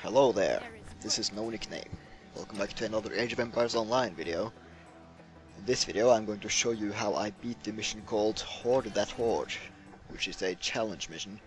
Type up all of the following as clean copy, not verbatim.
Hello there, this is TENoNickname. Welcome back to another Age of Empires Online video. In this video I'm going to show you how I beat the mission called Hoard that Hoard, which is a challenge mission.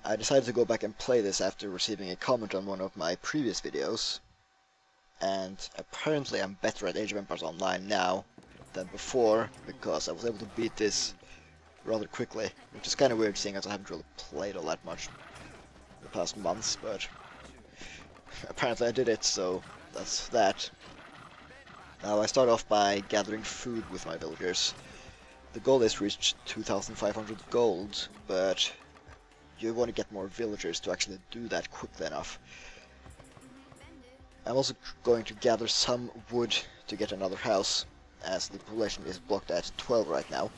I decided to go back and play this after receiving a comment on one of my previous videos, and apparently I'm better at Age of Empires Online now than before, because I was able to beat this rather quickly, which is kind of weird seeing as I haven't really played all that much the past months, but apparently I did it, so that's that. Now I start off by gathering food with my villagers. The goal is to reach 2,500 gold, but you want to get more villagers to actually do that quickly enough. I'm also going to gather some wood to get another house, as the population is blocked at 12 right now.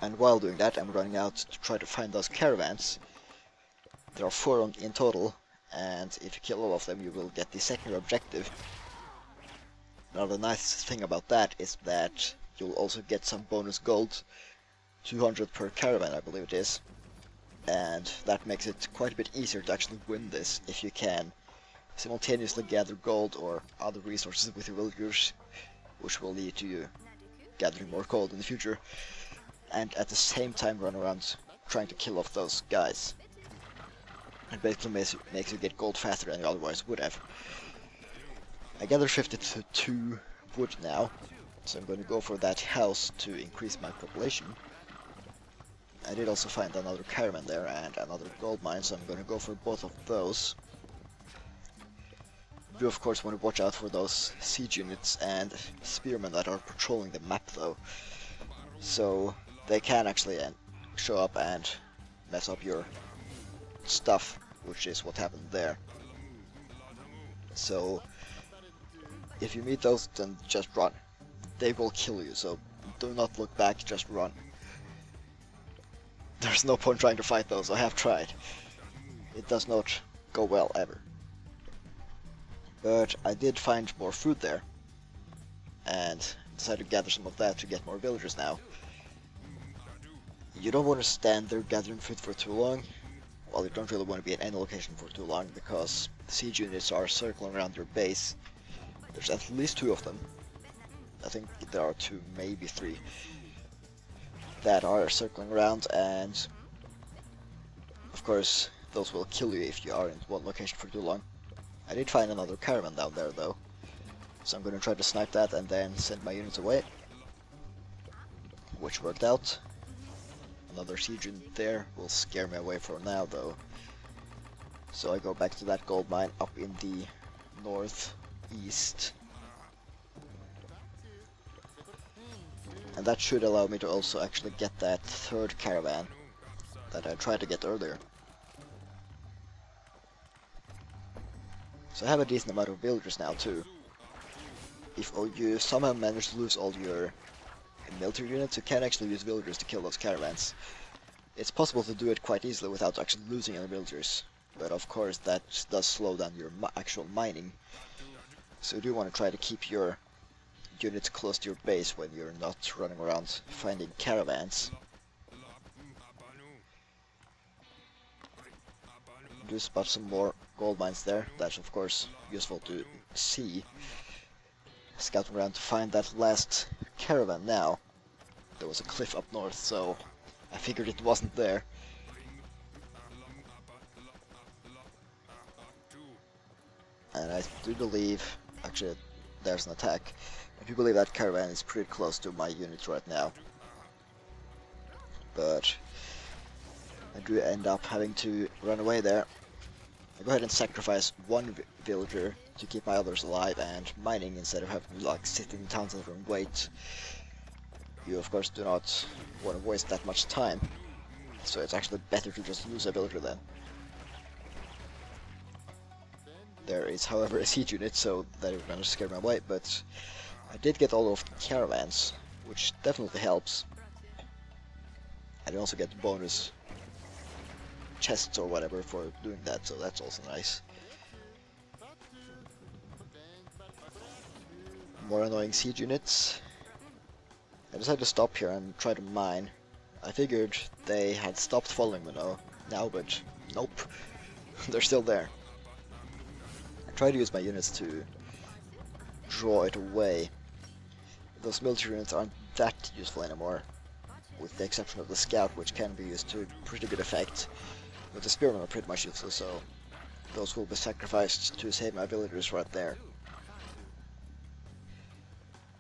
And while doing that, I'm running out to try to find those caravans. There are 4 in total, and if you kill all of them you will get the secondary objective. Now the nice thing about that is that you'll also get some bonus gold, 200 per caravan I believe it is, and that makes it quite a bit easier to actually win this if you can simultaneously gather gold or other resources with your villagers, which will lead to you gathering more gold in the future, and at the same time run around trying to kill off those guys. It basically makes you get gold faster than you otherwise would have. I gathered 52 wood now, so I'm going to go for that house to increase my population. I did also find another caravan there and another gold mine, so I'm going to go for both of those. You of course want to watch out for those siege units and spearmen that are patrolling the map though, so they can actually show up and mess up your stuff, which is what happened there. So if you meet those, then just run. They will kill you, so do not look back, just run. There's no point trying to fight those. I have tried. It does not go well ever. But I did find more food there, and decided to gather some of that to get more villagers now. You don't want to stand there gathering food for too long. Well, you don't really want to be at any location for too long, because siege units are circling around your base. There's at least 2 of them. I think there are 2, maybe 3, that are circling around, and of course those will kill you if you are in one location for too long. I did find another caravan down there though, so I'm going to try to snipe that and then send my units away, which worked out. Another siege unit there will scare me away for now though, so I go back to that gold mine up in the northeast, and that should allow me to also actually get that 3rd caravan that I tried to get earlier. So I have a decent amount of villagers now too. If you somehow manage to lose all your military units, you can actually use villagers to kill those caravans. It's possible to do it quite easily without actually losing any villagers, but of course that does slow down your actual mining. So you do want to try to keep your units close to your base when you're not running around finding caravans. Do spot some more gold mines there. That's of course useful to see. Scouting around to find that last caravan now. There was a cliff up north, so I figured it wasn't there. And I do believe, actually there's an attack. I do believe that caravan is pretty close to my units right now. But I do end up having to run away there. I go ahead and sacrifice 1 villager to keep my others alive and mining instead of having to like sit in the town center and wait. You of course do not want to waste that much time, so it's actually better to just lose a villager then. There is however a siege unit, so that is going to scare me away, but I did get all of the caravans, which definitely helps. I did also get bonus chests or whatever for doing that, so that's also nice. More annoying siege units. I decided to stop here and try to mine. I figured they had stopped following me now, but nope. They're still there. I try to use my units to draw it away. Those military units aren't that useful anymore, with the exception of the scout, which can be used to pretty good effect. But the spearmen are pretty much useless, so those will be sacrificed to save my villagers right there.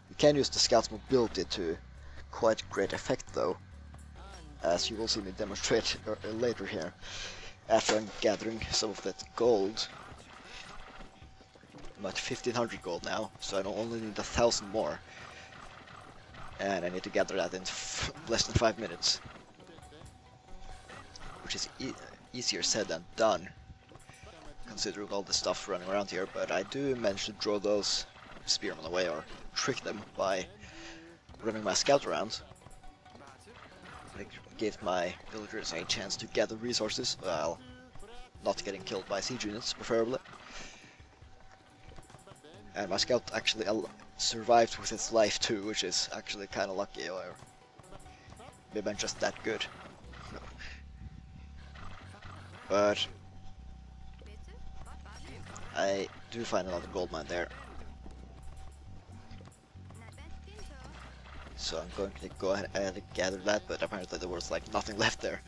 You can use the scout's mobility to quite great effect though, as you will see me demonstrate later here, after I'm gathering some of that gold. I'm at 1500 gold now, so I don't only need 1000 more. And I need to gather that in less than 5 minutes. Which is easier said than done, considering all the stuff running around here, but I do manage to draw those spearmen away, or trick them by running my scout around. I gave my villagers a chance to gather resources, while not getting killed by siege units, preferably. And my scout actually survived with its life too, which is actually kind of lucky, or maybe I'm just that good. But I do find another gold mine there. So I'm going to go ahead and gather that, but apparently there was like nothing left there.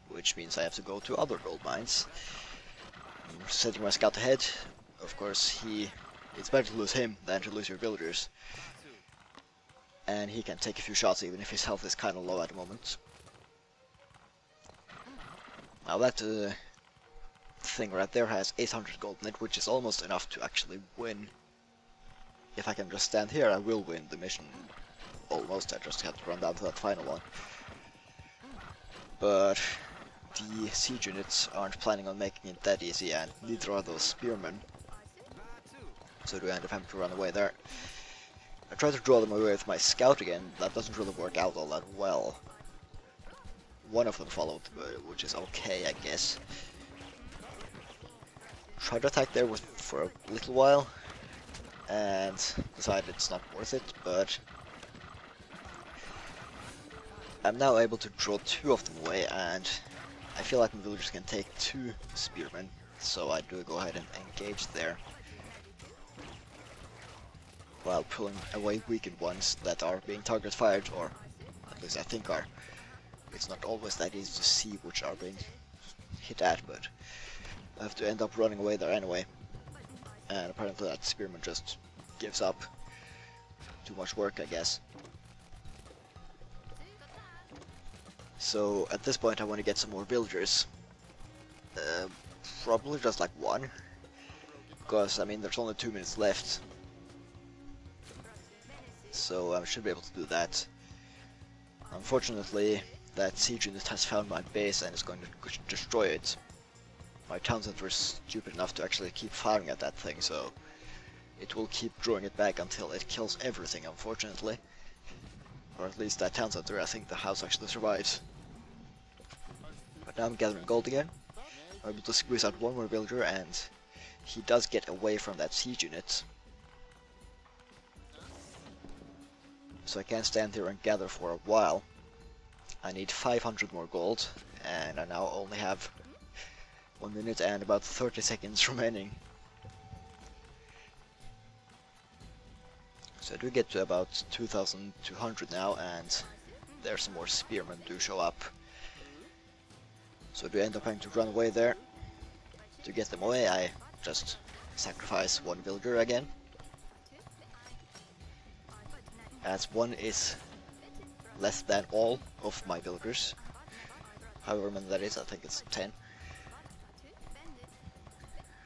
Which means I have to go to other gold mines. I'm setting my scout ahead. Of course, it's better to lose him than to lose your villagers. And he can take a few shots even if his health is kind of low at the moment. Now that thing right there has 800 gold in it, which is almost enough to actually win. If I can just stand here, I will win the mission. Almost, I just have to run down to that final one. But the siege units aren't planning on making it that easy, and neither are those spearmen. So do I end up having to run away there. I try to draw them away with my scout again. That doesn't really work out all that well. One of them followed, which is okay, I guess. Tried to attack there for a little while, and decided it's not worth it, but I'm now able to draw 2 of them away, and I feel like my villagers can take 2 spearmen, so I do go ahead and engage there, while pulling away weakened ones that are being target fired, or at least I think are. It's not always that easy to see which are being hit at, but I have to end up running away there anyway. And apparently that spearman just gives up. Too much work, I guess. So at this point I want to get some more villagers. Probably just like 1. Because, I mean, there's only 2 minutes left. So I should be able to do that. Unfortunately, that siege unit has found my base and is going to destroy it. My town center is stupid enough to actually keep firing at that thing, so it will keep drawing it back until it kills everything, unfortunately. Or at least that town center. I think the house actually survives. But now I'm gathering gold again. I'm able to squeeze out 1 more villager, and he does get away from that siege unit. So I can't stand here and gather for a while. I need 500 more gold, and I now only have 1 minute and about 30 seconds remaining. So I do get to about 2200 now, and there's some more spearmen do show up. So I do end up having to run away there. To get them away, I just sacrifice 1 villager again. As 1 is less than all of my villagers. However many that is, I think it's 10.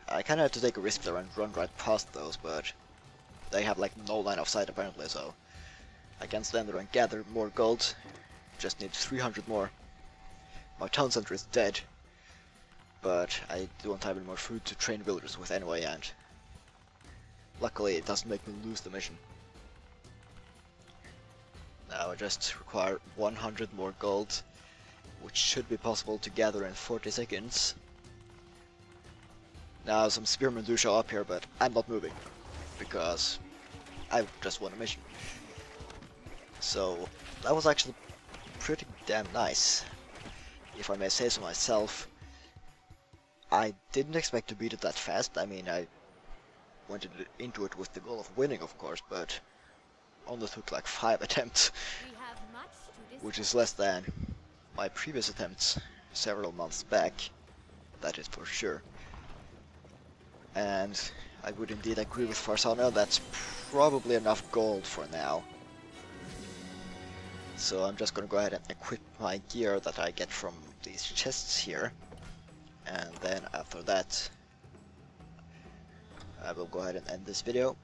I kinda have to take a risk there and run right past those, but they have like no line of sight apparently, so I can stand there and gather more gold. Just need 300 more. My town center is dead, but I don't have any more food to train villagers with anyway, and luckily it doesn't make me lose the mission. Now I just require 100 more gold, which should be possible to gather in 40 seconds. Now some spearmen do show up here, but I'm not moving, because I just won a mission. So that was actually pretty damn nice. if I may say so myself. I didn't expect to beat it that fast. I mean, I went into it with the goal of winning, of course, but only took like 5 attempts, which is less than my previous attempts several months back, that is for sure. And I would indeed agree with Farsana, that's probably enough gold for now. So I'm just gonna go ahead and equip my gear that I get from these chests here. And then after that, I will go ahead and end this video.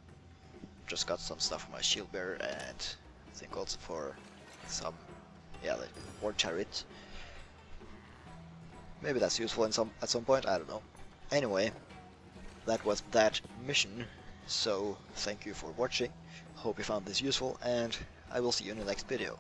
Just got some stuff for my shield bearer, and I think also for some, yeah, like Hoard chariot. Maybe that's useful at some point, I don't know. Anyway, that was that mission, so thank you for watching. Hope you found this useful, and I will see you in the next video.